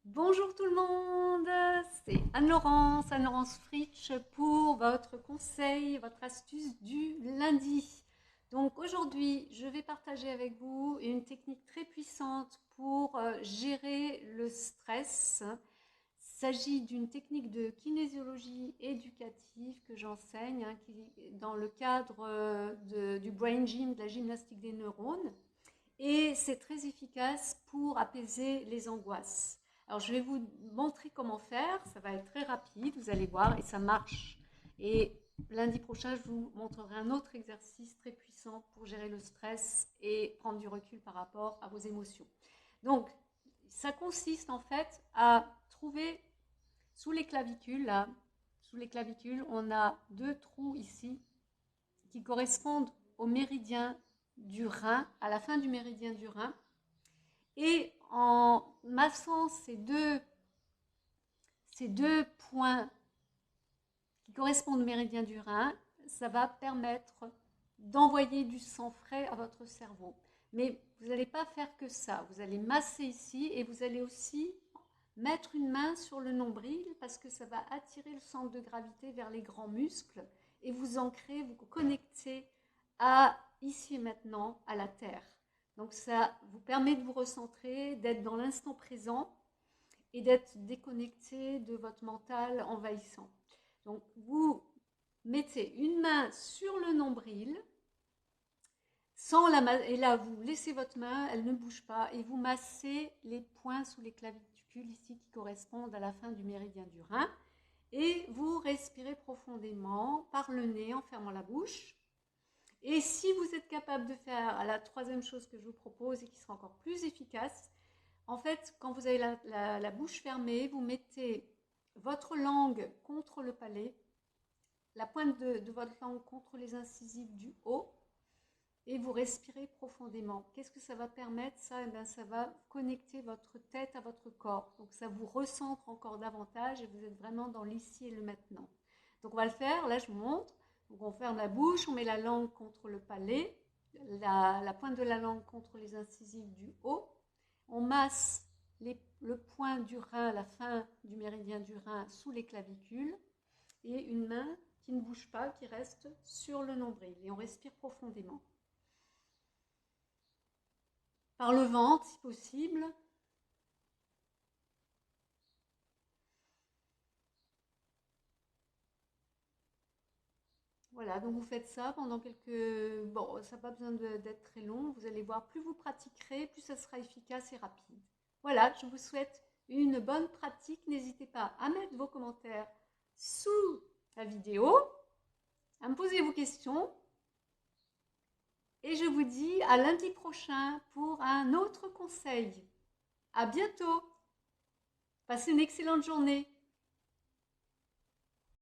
Bonjour tout le monde, c'est Anne-Laurence Fritsch pour votre conseil, votre astuce du lundi. Donc aujourd'hui, je vais partager avec vous une technique très puissante pour gérer le stress. Il s'agit d'une technique de kinésiologie éducative que j'enseigne, dans le cadre du brain gym, de la gymnastique des neurones. Et c'est très efficace pour apaiser les angoisses. Alors, je vais vous montrer comment faire. Ça va être très rapide, vous allez voir, et ça marche. Et lundi prochain, je vous montrerai un autre exercice très puissant pour gérer le stress et prendre du recul par rapport à vos émotions. Donc, ça consiste en fait à trouver sous les clavicules, là, sous les clavicules, on a deux trous ici qui correspondent au méridien du rein, à la fin du méridien du rein. Et en massant ces deux points qui correspondent au méridien du rein, ça va permettre d'envoyer du sang frais à votre cerveau. Mais vous n'allez pas faire que ça. Vous allez masser ici et vous allez aussi mettre une main sur le nombril parce que ça va attirer le centre de gravité vers les grands muscles et vous ancrer, vous connecter à ici et maintenant, à la terre. Donc ça vous permet de vous recentrer, d'être dans l'instant présent et d'être déconnecté de votre mental envahissant. Donc vous mettez une main sur le nombril, et là vous laissez votre main, elle ne bouge pas, et vous massez les points sous les clavicules ici qui correspondent à la fin du méridien du rein. Et vous respirez profondément par le nez en fermant la bouche. Et si vous êtes capable de faire la troisième chose que je vous propose et qui sera encore plus efficace, en fait, quand vous avez la bouche fermée, vous mettez votre langue contre le palais, la pointe de votre langue contre les incisives du haut, et vous respirez profondément. Qu'est-ce que ça va permettre ça? Eh bien, ça va connecter votre tête à votre corps. Donc ça vous recentre encore davantage et vous êtes vraiment dans l'ici et le maintenant. Donc on va le faire, là je vous montre. Donc on ferme la bouche, on met la langue contre le palais, la pointe de la langue contre les incisives du haut. On masse le point du rein, la fin du méridien du rein sous les clavicules et une main qui ne bouge pas, qui reste sur le nombril. Et on respire profondément. Par le ventre si possible. Voilà, donc vous faites ça pendant quelques... Bon, ça n'a pas besoin d'être très long, vous allez voir, plus vous pratiquerez, plus ça sera efficace et rapide. Voilà, je vous souhaite une bonne pratique. N'hésitez pas à mettre vos commentaires sous la vidéo, à me poser vos questions, et je vous dis à lundi prochain pour un autre conseil. À bientôt. Passez une excellente journée.